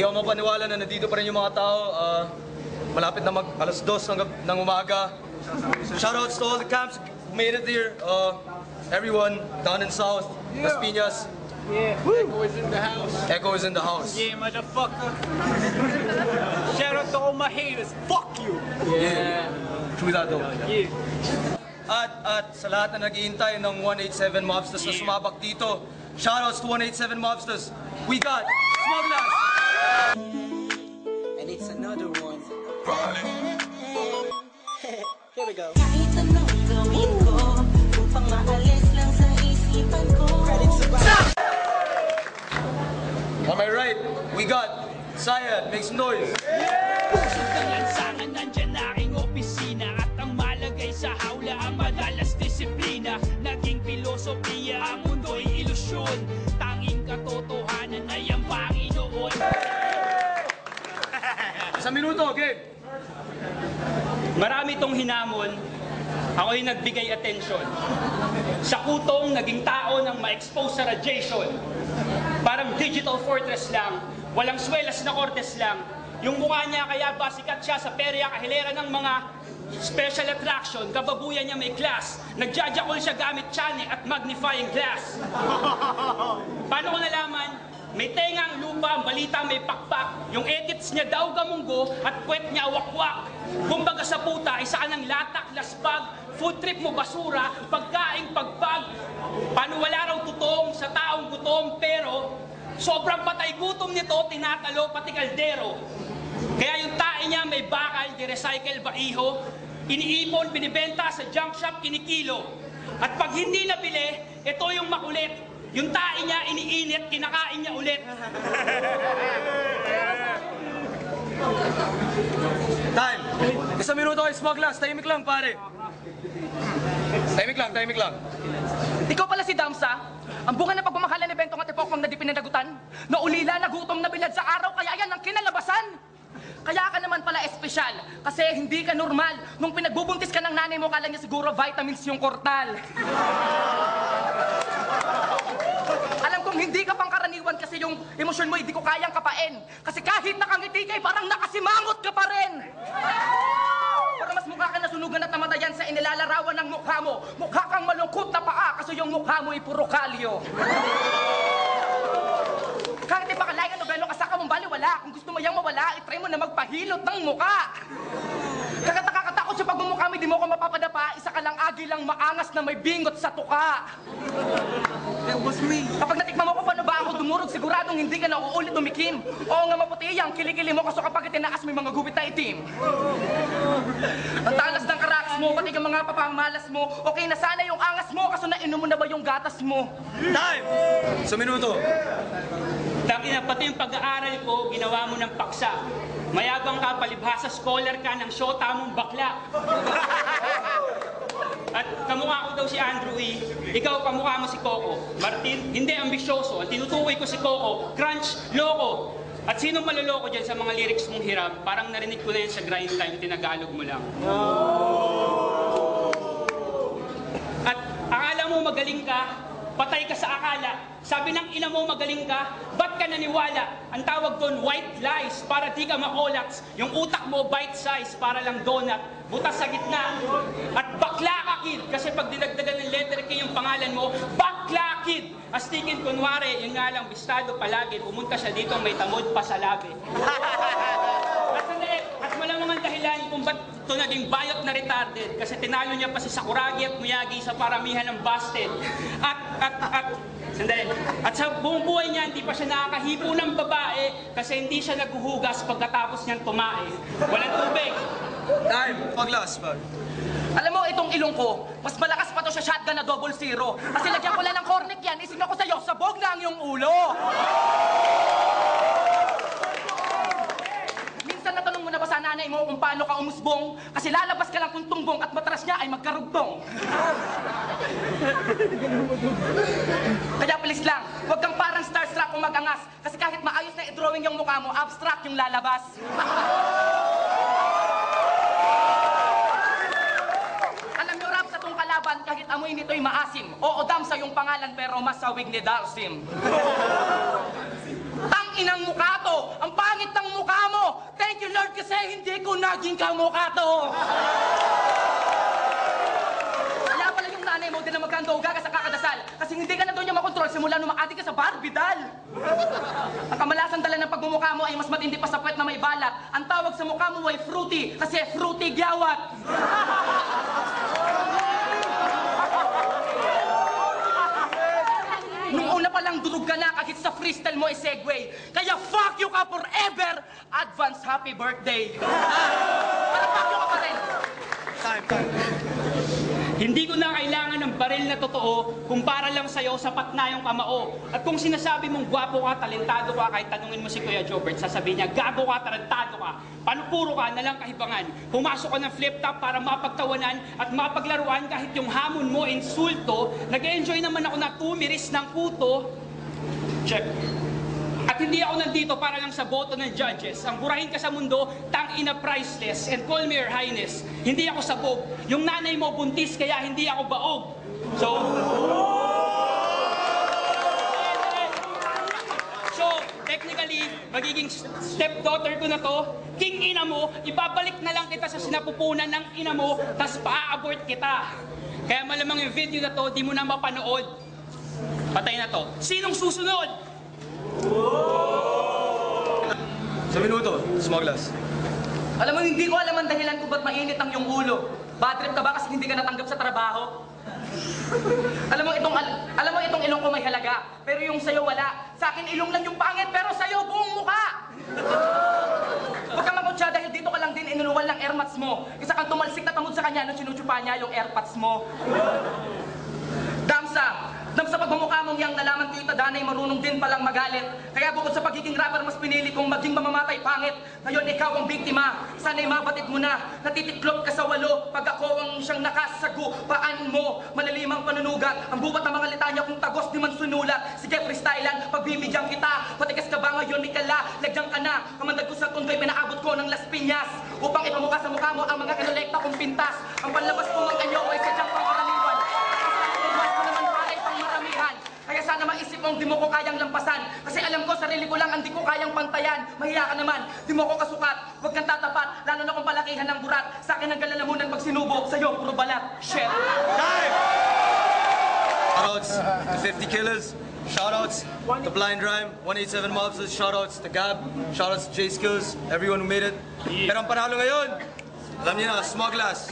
Hindi ako mapaniwala na nandito pa rin yung mga tao. Malapit na alas 2 ng umaga. Shoutouts to all the camps who made it here. Everyone down in South, Las Piñas. Yeah. Echo is in the house. Echo is in the house. Yeah, motherfucker. Shout out to all my haters. Fuck you. Yeah. True that though. Yeah. At sa lahat na naghihintay ng 187 Mobsters na sumabak dito, shoutouts to 187 Mobsters. We got Smugglers! And it's another one. Here we go. Kahit anong gawin ko, upang maalis lang sa isipan ko. On my right, we got Sayad. Make some noise. Pusod ng lansangan, nandyan na aking opisina. At ang malagay sa hawla, ang madalas disiplina. Naging filosofiya, ang mundo'y ilusyon. Tanging katotohanan ay ang Panginoon. Isang minuto, game. Marami itong hinamon, ako'y nagbigay atensyon. Sa kutong naging tao nang ma-expose sa radiation. Parang digital fortress lang, walang swelas na kortes lang. Yung mukha niya kaya ba sikat siya sa perya kahilera ng mga special attraction. Kababuyan niya may class, nagjajakol siya gamit chane at magnifying glass. Paano ko nalaman? May tenga ang lupa, ang balita may pakpak. Yung edits niya daw gamunggo at kwet niya wakwak. Kumbaga sa puta, isa ka ng latak, laspag. Food trip mo basura, pagkaing pagpag. Paano wala raw tutong sa taong gutom, pero sobrang patay gutom nito, tinatalo pati kaldero. Kaya yung tae niya may bakal, di-recycle ba iho? Iniipon, binibenta sa junk shop, kinikilo. At pag hindi nabili, ito yung makulit. Yung tae niya, iniinit, kinakain niya ulit. Time. Isang minuto kay Smugglers. Tahimik lang, pare. Tahimik lang. Ikaw pala si Damsa? Ang bunga na pagmamahalan ng evento ng Tipokmang na di pinanagutan? Na ulila, nagutom na bilad sa araw, kaya yan ang kinalabasan? Kaya ka naman pala espesyal, kasi hindi ka normal. Nung pinagbubuntis ka ng nanay mo, kala niya siguro vitamins yung kortal. Alam kong hindi ka pangkaraniwan kasi yung emosyon mo hindi ko kayang kapain. Kasi kahit nakangiti ka, parang nakasimangot ka pa rin. Para mas mukha ka nasunugan at namatayan sa inilalarawan ng mukha mo. Mukha kang malungkot na paa kasi yung mukha mo ay puro kalyo. Kahit ipakalayan nobelo ka sa kamong baliwala, kung gusto mo yang mawala, itry mo na magpahilot ng mukha. Kagat nakakatakot sa pagmumukha mo, di mo ko mapapadapa, isa ka lang agi lang maangas na may bingot sa tuka. That was me. Kapag natikman mo ko paano ba ako dumurog, siguradong hindi ka na uulit tumikim. Oo nga maputi yang kilikili mo kaso kapag itinaas may mga gupit na itim. Ang talas ng karaks mo, pati ang mga papamalas mo, okay na sana yung angas mo kaso nainom mo na ba yung gatas mo? Time. Isang minuto. Tangina, pati yung pag-aaral ko, ginawa mo ng paksa. Mayabang ka, palibhasa, scholar ka ng syota mong bakla. At kamukha ko daw si Andrew E. Ikaw, kamukha mo si Coco. Martin, hindi ambisyoso. Ang tinutukoy ko si Coco, crunch, loko. At sinong maloloko dyan sa mga lyrics mong hiram? Parang narinig ko na yan sa grind time, tinagalog mo lang. At akala mo magaling ka, patay ka sa akala. Sabi ng ina mo magaling ka, ba't ka naniwala? Ang tawag doon, white lies, para di ka makolapse. Yung utak mo, bite size, para lang donut. Butas sa gitna. At bakla ka, kid. Kasi pag dinagdagan ng letter K yung pangalan mo, bakla, kid. Astikin, kunwari, yun nga lang, bistado palagi. Pumunta siya dito, may tamod pa sa labi. At malamang ang dahilan kung ba't ito naging bayot na retarded. Kasi tinalo niya pa si Sakuragi at Miyagi sa paramihan ng busted. Sandali. At sa buong buhay niya, hindi pa siya nakakahipo ng babae kasi hindi siya naghuhugas pagkatapos niyang tumae. Walang tubig. Time. Paglas. Alam mo, itong ilong ko, mas malakas pa to sa shotgun na 00. Kasi lagyan ko lang ng cornic yan, ising ako sa'yo, sabog na ang iyong ulo. Minsan natanong mo na ba sa nanay mo kung paano ka umusbong? Kasi lalabas ka lang kung tumbong at matras niya ay magkarugtong. Kaya please lang, huwag kang parang starstruck kung mag-angas. Kasi kahit maayos na i-drawing yung mukha mo, abstract yung lalabas. Alam nyo, rap, sa tong kalaban, kahit amoy nito'y maasim. Oo, Damsa yung pangalan, pero masawig ni Dalsim. Tang inang mukha to! Ang pangit Kasi hindi ko naging kamukha to. Kaya pala yung nanay mo din na magkandoga ka sa kakadasal. Kasi hindi ka na doon niya makontrol simula nung makati ka sa barbidal. Ang kamalasan dala ng pagmumukha mo ay mas matindi pa sa puwet na may balat. Ang tawag sa mukha mo ay fruity kasi fruity gyawat. Nung una pa lang durog ka na kahit sa freestyle mo ay segue. Kaya fuck you ka forever! Advance happy birthday! Para fuck you ka pa rin! Hindi ko na kailangan ng baril na totoo kung para lang sa'yo sapat na yung kamao. At kung sinasabi mong gwapo ka, talentado ka, kahit tanungin mo si Kuya Jobert, sasabihin niya, gago ka, talentado ka, panupuro ka na lang kahibangan. Pumasok ka ng flip-top para mapagtawanan at mapaglaruan kahit yung hamon mo, insulto. Nag-enjoy naman ako na tumiris ng kuto. Check. At hindi ako nandito para lang sa boto ng judges. Ang burahin ka sa mundo, tang-ina priceless. And call me your highness. Hindi ako sabog. Yung nanay mo buntis, kaya hindi ako baog. So, technically, magiging stepdaughter ko na to. King ina mo, ibabalik na lang kita sa sinapupunan ng ina mo, tas pa-abort kita. Kaya malamang yung video na to, di mo na mapanood. Patay na to. Sinong susunod? Sa minuto, small glass. Alam mo, hindi ko alam ang dahilan kung ba't mainit ang iyong ulo. Bad trip ka ba kasi hindi ka natanggap sa trabaho? alam mo itong ilong ko may halaga, pero yung sayo wala. Sa akin ilong lang yung pangit, pero sayo buong mukha. Huwag kang magkutsa dahil dito ka lang din inunuwal ng airmats mo. Isa kang tumalsik na tamod sa kanya nung sinuchupa niya yung airpods mo. Damsa pagmumukha mong yang nalaman ko itadanay marunong din palang magalit. Kaya bukod sa pagiging rapper, mas pinili kong maging mamamatay pangit. Ngayon ikaw ang biktima, sana'y mabatid mo na. Natitiklop ka sa walo, pag ako ang siyang nakasagupaan mo. Malalimang panunugat, ang bubat ng mga litanya kung tagos di man sunulat. Sige freestylean, pagbibigyan kita. Patikas ka ba ngayon, Mikala? Lagyan ka na. Kamandag ko sa tundoy, pinaabot ko ng Las Piñas. Upang ipamukha sa mukha mo ang mga kinolekta kong pintas. Ang panlabas ko mga anyo ay sadyang pangkaraniwan. Kaya sana maisip mong di mo ko kayang lampasan. Kasi alam ko, sarili ko lang ang di ko kayang pantayan. Mahiya ka naman, di mo ko kasukat. Huwag kang tatapat, lalo na kung palakihan ng burat. Sa akin ang galalamunan pag sinubo, sa'yo puro balat. Shit! Time! Shoutouts to 50 Killers. Shoutouts to Blind Rhyme, 187 Mobsters. Shoutouts to Gab. Shoutouts to J Skills. Everyone who made it. Pero ang panalo ngayon, alam niyo na, small glass.